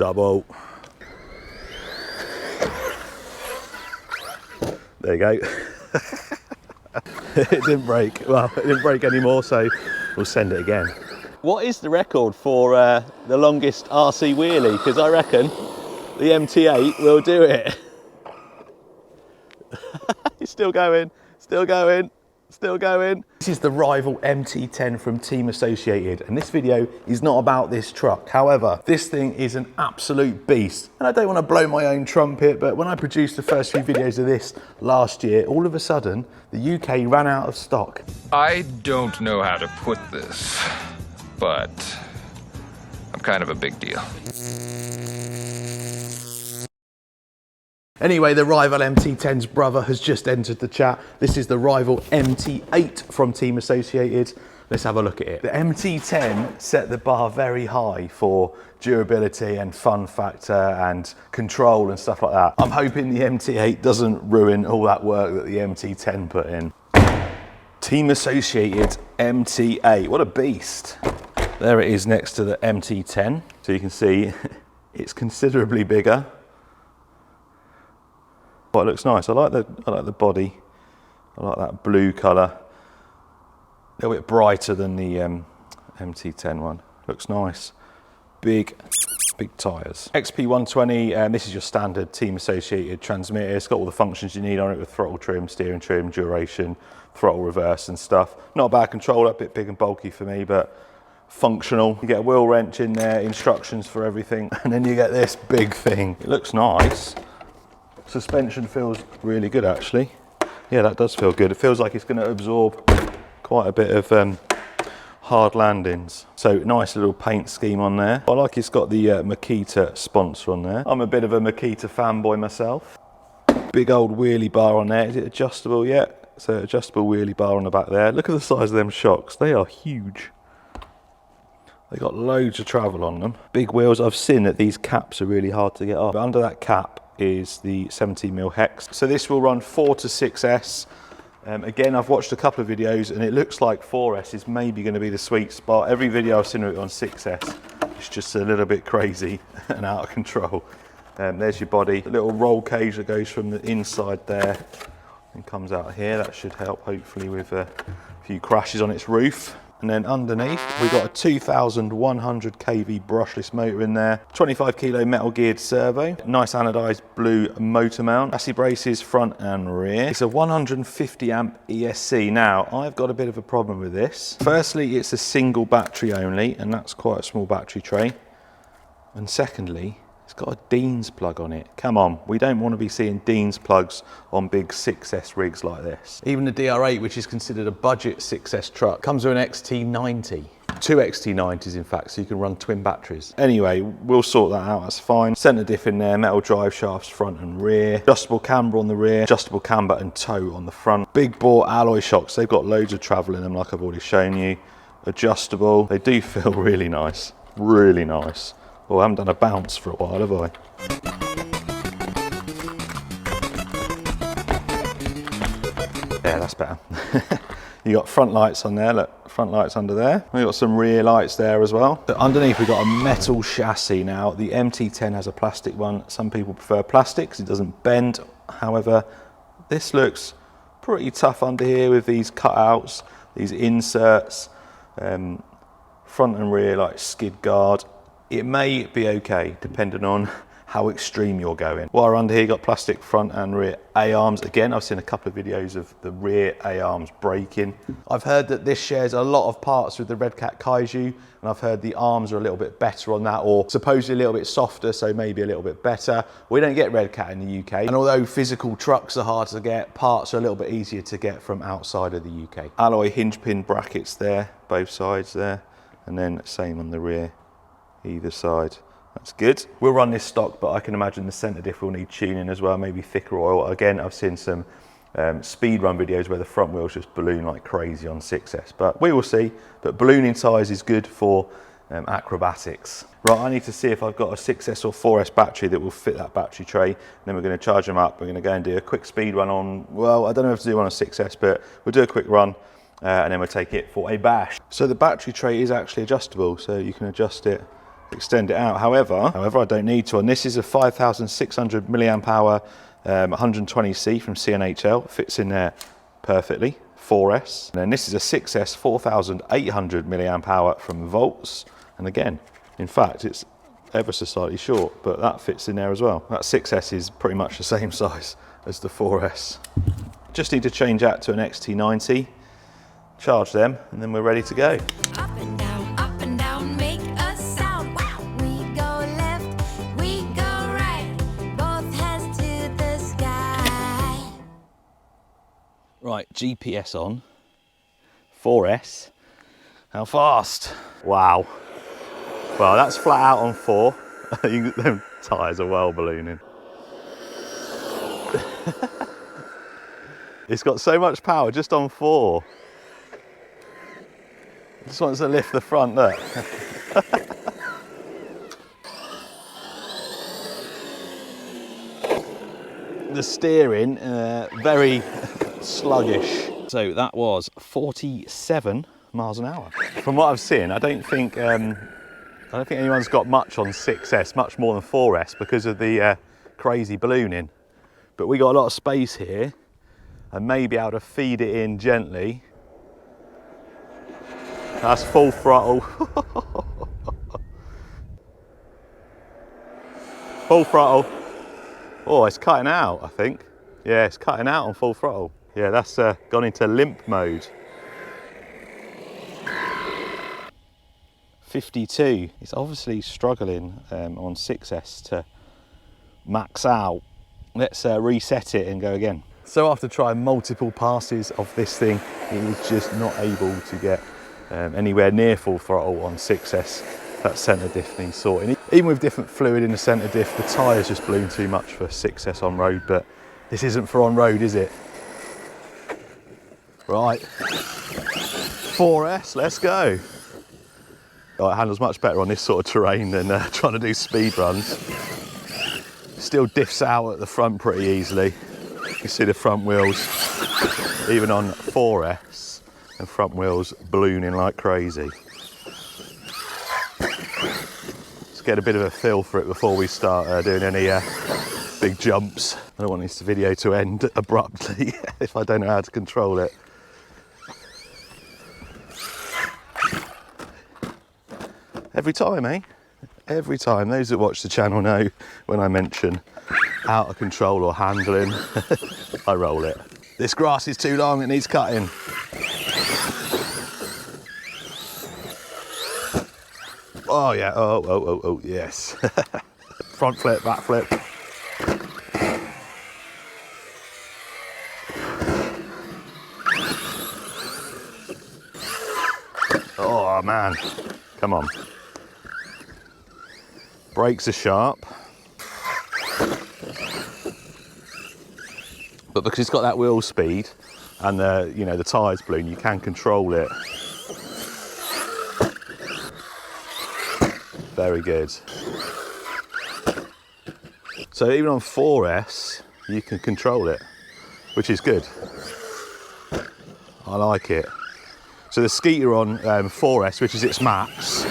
double. There you go. It didn't break. Well, it didn't break anymore, so we'll send it again. What is the record for the longest RC wheelie? Because I reckon the MT8 will do it. It's still going, still going, still going. This is the rival MT10 from Team Associated, and this video is not about this truck. However, this thing is an absolute beast. And I don't want to blow my own trumpet, but when I produced the first few videos of this last year, all of a sudden, the UK ran out of stock. I don't know how to put this, but I'm kind of a big deal. Anyway, the rival MT10's brother has just entered the chat. This is the rival MT8 from Team Associated. Let's have a look at it. The MT10 set the bar very high for durability and fun factor and control and stuff like that. I'm hoping the MT8 doesn't ruin all that work that the MT10 put in. Team Associated MT8, what a beast. There it is next to the MT10. So you can see it's considerably bigger. Oh, it looks nice. I like the body. I like that blue colour. A little bit brighter than the MT10 one. Looks nice. Big tyres. XP120, this is your standard Team Associated transmitter. It's got all the functions you need on it with throttle trim, steering trim, duration, throttle reverse and stuff. Not a bad controller, a bit big and bulky for me, but functional. You get a wheel wrench in there, instructions for everything, and then you get this big thing. It looks nice. Suspension feels really good actually. Yeah, that does feel good. It feels like it's going to absorb quite a bit of hard landings. So nice little paint scheme on there. I like it's got the Makita sponsor on there. I'm a bit of a Makita fanboy myself. Big old wheelie bar on there. Is it adjustable yet? So adjustable wheelie bar on the back there. Look at the size of them shocks. They are huge. They got loads of travel on them. Big wheels. I've seen that these caps are really hard to get off. But under that cap is the 17mm hex. So this will run 4 to 6S. Again, I've watched a couple of videos and it looks like 4S is maybe going to be the sweet spot. Every video I've seen of it on 6S, it's just a little bit crazy and out of control. There's your body. A little roll cage that goes from the inside there and comes out here. That should help hopefully with a few crashes on its roof. And then underneath, we've got a 2100 kV brushless motor in there, 25 kilo metal geared servo, nice anodized blue motor mount, chassis braces front and rear. It's a 150 amp ESC. Now, I've got a bit of a problem with this. Firstly, it's a single battery only, and that's quite a small battery tray. And secondly, it's got a Dean's plug on it. Come on, we don't want to be seeing Dean's plugs on big 6S rigs like this. Even the DR8, which is considered a budget 6S truck, comes with an XT90. 2 XT90s in fact, so you can run twin batteries. Anyway, we'll sort that out, that's fine. Centre diff in there, metal drive shafts front and rear, adjustable camber on the rear, adjustable camber and toe on the front. Big bore alloy shocks, they've got loads of travel in them like I've already shown you. Adjustable, they do feel really nice, really nice. Oh, I haven't done a bounce for a while, have I? Yeah, that's better. You got front lights on there, look, front lights under there. We've got some rear lights there as well. So underneath we've got a metal chassis now. The MT10 has a plastic one. Some people prefer plastic because it doesn't bend. However, this looks pretty tough under here with these cutouts, these inserts, front and rear like skid guard. It may be okay, depending on how extreme you're going. While under here, you've got plastic front and rear A-arms. Again, I've seen a couple of videos of the rear A-arms breaking. I've heard that this shares a lot of parts with the Red Cat Kaiju, and I've heard the arms are a little bit better on that, or supposedly a little bit softer, so maybe a little bit better. We don't get Red Cat in the UK, and although physical trucks are hard to get, parts are a little bit easier to get from outside of the UK. Alloy hinge pin brackets there, both sides there, and then same on the rear, either side. That's good. We'll run this stock, but I can imagine the centre diff will need tuning as well, maybe thicker oil. Again, I've seen some speed run videos where the front wheels just balloon like crazy on 6S, but we will see. But ballooning tyres is good for acrobatics. Right, I need to see if I've got a 6S or 4S battery that will fit that battery tray. Then we're going to charge them up. We're going to go and do a quick speed run on, well, I don't know if to do one on 6S, but we'll do a quick run and then we'll take it for a bash. So the battery tray is actually adjustable, so you can adjust it extend it out. However, I don't need to. And this is a 5,600 milliamp hour 120C from CNHL. Fits in there perfectly. 4S. And then this is a 6S 4,800 milliamp hour from Volts. And again, in fact, it's ever so slightly short, but that fits in there as well. That 6S is pretty much the same size as the 4S. Just need to change out to an XT90, charge them, and then we're ready to go. Up and down, make a sound. Wow. We go left, we go right, both heads to the sky. Right, GPS on. 4S. How fast? Wow. Well, that's flat out on 4. Them tyres are well ballooning. It's got so much power just on 4. Just wants to lift the front, look. The steering, very sluggish. So that was 47 miles an hour. From what I've seen, I don't think anyone's got much on 6S, much more than 4S because of the crazy ballooning. But we got a lot of space here and maybe able to feed it in gently. That's full throttle. Full throttle. Oh, it's cutting out, I think. Yeah, it's cutting out on full throttle. Yeah, that's gone into limp mode. 52. It's obviously struggling on 6S to max out. Let's reset it and go again. So after trying multiple passes of this thing, it was just not able to get anywhere near full throttle on 6S. That centre diff needs sorting. Even with different fluid in the centre diff, the tyres just balloon too much for 6S on road, but this isn't for on road, is it? Right, 4S, let's go. Oh, it handles much better on this sort of terrain than trying to do speed runs. Still diffs out at the front pretty easily. You can see the front wheels, even on 4S, and front wheels ballooning like crazy. Let's get a bit of a feel for it before we start doing any big jumps. I don't want this video to end abruptly if I don't know how to control it. Every time, eh? Every time. Those that watch the channel know when I mention out of control or handling, I roll it. This grass is too long, it needs cutting. Oh yeah, oh, yes. Front flip, back flip. Oh man, come on. Brakes are sharp, but because it's got that wheel speed and the tyres balloon, you can control it. Very good. So even on 4S, you can control it, which is good. I like it. So the Skeeter on 4S, which is its max,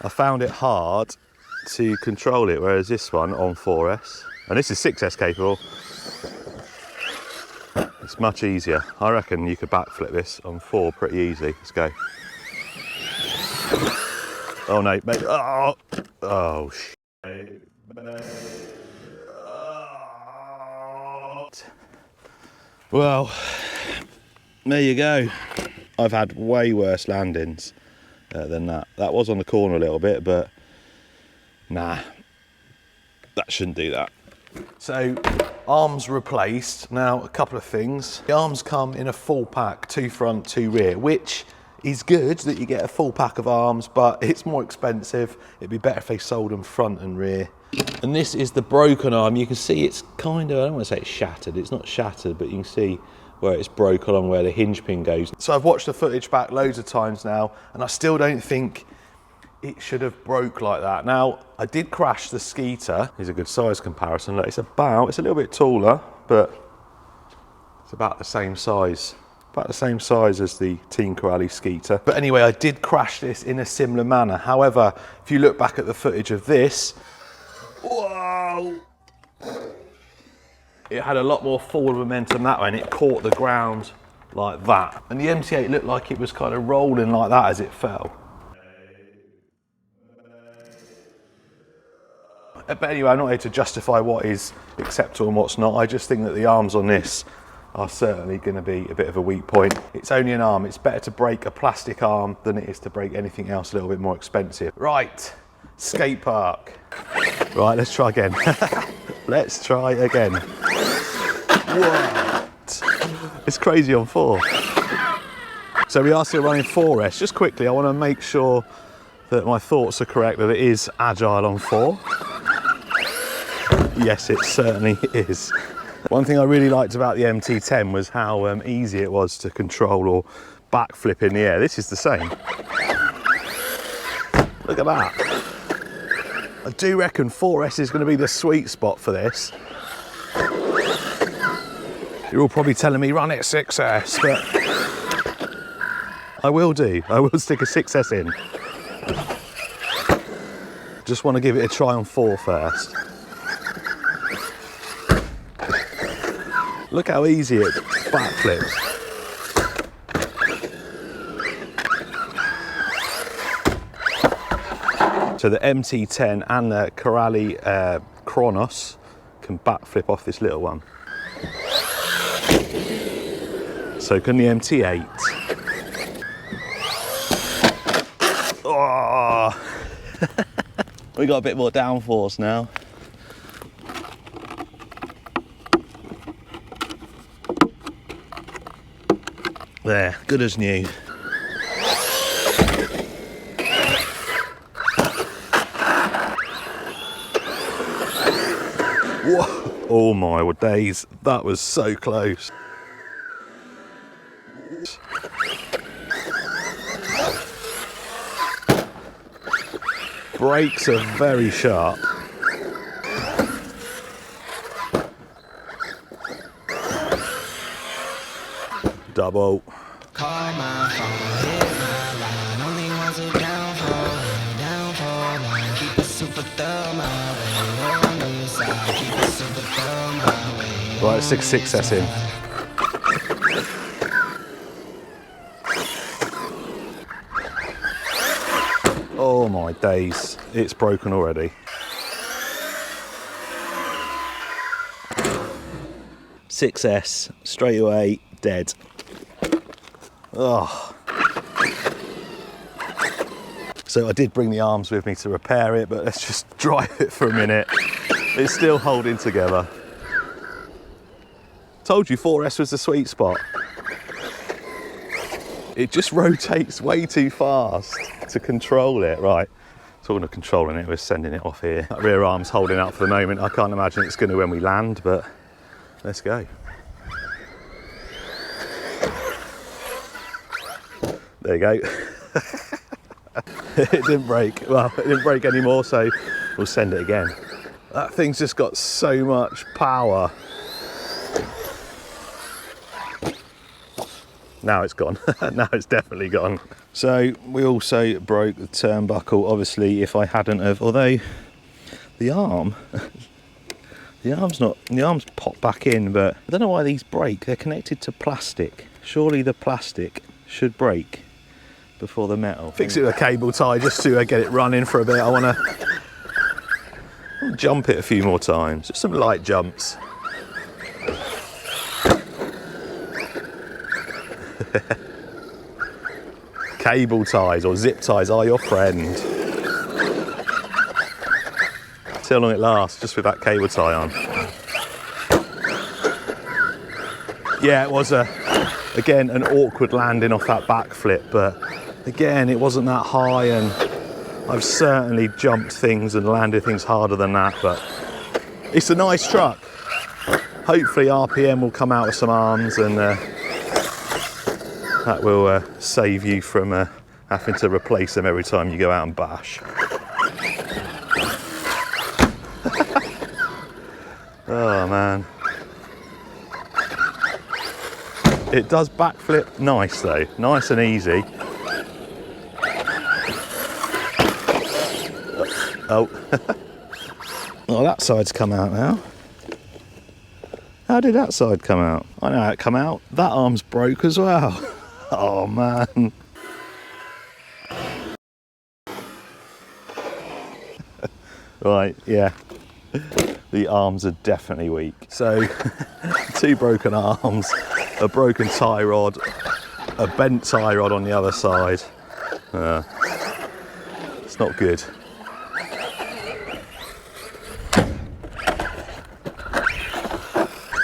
I found it hard to control it, whereas this one on 4S, and this is 6S capable, it's much easier. I reckon you could backflip this on 4 pretty easy. Let's go. Oh no, mate. Oh shit. Well, there you go. I've had way worse landings than that. That was on the corner a little bit, but nah, that shouldn't do that. So, arms replaced. Now, a couple of things. The arms come in a full pack, 2 front, 2 rear, which is good that you get a full pack of arms, but it's more expensive. It'd be better if they sold them front and rear. And this is the broken arm. You can see it's kind of, I don't want to say it's shattered. It's not shattered, but you can see where it's broke along where the hinge pin goes. So I've watched the footage back loads of times now, and I still don't think it should have broke like that. Now, I did crash the Skeeter. Here's a good size comparison. Look, it's a little bit taller, but it's about the same size about the same size as the Team Corrali Skeeter. But anyway, I did crash this in a similar manner. However, if you look back at the footage of this, whoa, it had a lot more forward momentum that way, and it caught the ground like that. And the MT8 looked like it was kind of rolling like that as it fell. But anyway, I'm not here to justify what is acceptable and what's not. I just think that the arms on this are certainly going to be a bit of a weak point. It's only an arm. It's better to break a plastic arm than it is to break anything else a little bit more expensive. Right, Skatepark. Right, let's try again. Let's try again. What? It's crazy on 4. So we are still running 4S. Just quickly, I want to make sure that my thoughts are correct, that it is agile on 4. Yes, it certainly is. One thing I really liked about the MT10 was how easy it was to control or backflip in the air. This is the same. Look at that. I do reckon 4S is going to be the sweet spot for this. You're all probably telling me run it 6S, but I will do. I will stick a 6S in. Just want to give it a try on 4 first. Look how easy it backflips. So the MT10 and the Corrali Kronos can backflip off this little one. So can the MT8. Oh. We got a bit more downforce now. There, good as new. Whoa. Oh my days, that was so close. Brakes are very sharp. Double. Call my phone, hit my line. Only ones who down for line. Keep it super thumb my way. On the side, keep it super thumb my way. Right, let's stick 6S in. Oh my days, it's broken already. "6S, straight away, dead." Oh. So I did bring the arms with me to repair it, but let's just drive it for a minute. It's still holding together. Told you 4S was the sweet spot. It just rotates way too fast to control it. Right, talking of controlling it, we're sending it off here. That rear arm's holding up for the moment. I can't imagine it's going to when we land, but let's go. There you go. It didn't break. Well, it didn't break anymore, so we'll send it again. That thing's just got so much power. Now it's gone. Now it's definitely gone. So we also broke the turnbuckle. Obviously, if I hadn't have, although the arm, the arm's popped back in, but I don't know why these break. They're connected to plastic. Surely the plastic should break before the metal. Fix it with a cable tie just to get it running for a bit. I want to jump it a few more times. Just some light jumps. Cable ties or zip ties are your friend. See how long it lasts just with that cable tie on. Yeah, it was again an awkward landing off that backflip, but again it wasn't that high, and I've certainly jumped things and landed things harder than that, but it's a nice truck. Hopefully RPM will come out with some arms, and that will save you from having to replace them every time you go out and bash. Oh man. It does backflip nice though, nice and easy. Oh, oh, that side's come out now. How did that side come out? I know how it come out. That arm's broke as well. Oh man. Right, yeah. The arms are definitely weak. So, 2 broken arms, a broken tie rod, a bent tie rod on the other side. It's not good.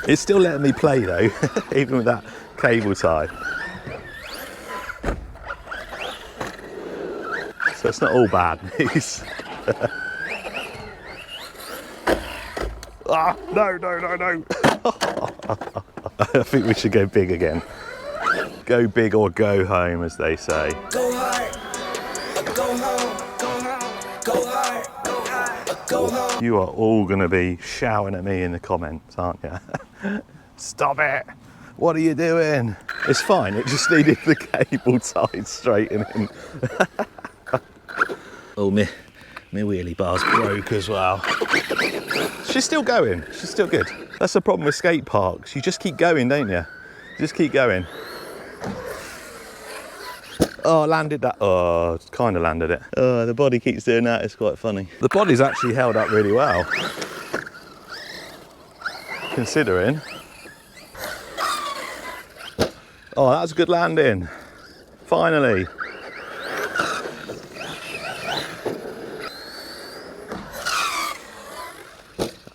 It's still letting me play though, even with that cable tie. So it's not all bad news. Ah, no. I think we should go big again. Go big or go home, as they say. Go hard, go home, go hard, go home. You are all going to be shouting at me in the comments, aren't you? Stop it! What are you doing? It's fine, it just needed the cable tied straight in. Oh, my wheelie bar's broke as well. She's still going, she's still good. That's the problem with skate parks. You just keep going, don't you? Just keep going. Oh, landed that. Oh, kind of landed it. Oh, the body keeps doing that. It's quite funny. The body's actually held up really well, considering. Oh, that's a good landing. Finally.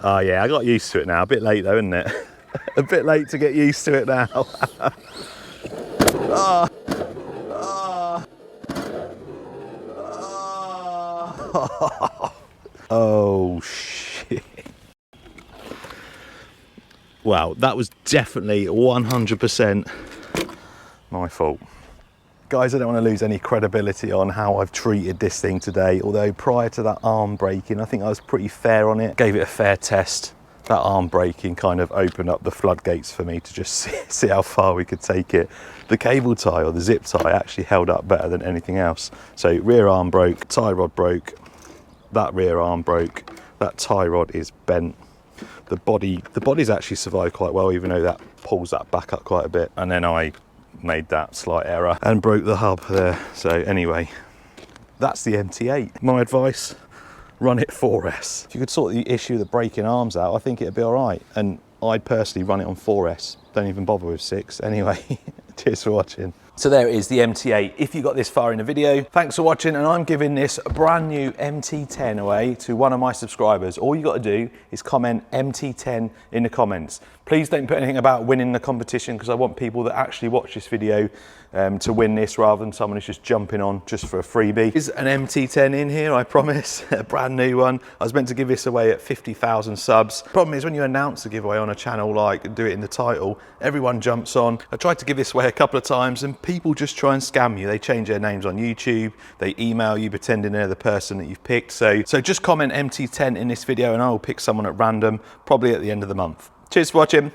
Oh yeah, I got used to it now. A bit late though, isn't it? A bit late to get used to it now. Oh. Oh. Oh. Oh shit. Wow, that was definitely 100% my fault. Guys, I don't want to lose any credibility on how I've treated this thing today, although prior to that arm breaking, I think I was pretty fair on it. Gave it a fair test. That arm breaking kind of opened up the floodgates for me to just see how far we could take it. The cable tie or the zip tie actually held up better than anything else. So rear arm broke, tie rod broke, that rear arm broke, that tie rod is bent. The body's actually survived quite well, even though that pulls that back up quite a bit. And then I made that slight error and broke the hub there. So anyway, that's the MT8. My advice, run it 4S. If you could sort the issue of the breaking arms out, I think it'd be all right. And I'd personally run it on 4S. Don't even bother with 6. Anyway, cheers for watching. So there it is, the MT8. If you got this far in the video, thanks for watching, and I'm giving this brand new MT10 away to one of my subscribers. All you got to do is comment MT10 in the comments. Please don't put anything about winning the competition, because I want people that actually watch this video to win this rather than someone who's just jumping on just for a freebie. There's an MT10 in here, I promise, a brand new one. I was meant to give this away at 50,000 subs. Problem is, when you announce the giveaway on a channel, like do it in the title, everyone jumps on. I tried to give this away a couple of times and people just try and scam you. They change their names on YouTube, they email you pretending they're the person that you've picked. So just comment MT10 in this video and I will pick someone at random, probably at the end of the month. Cheers for watching.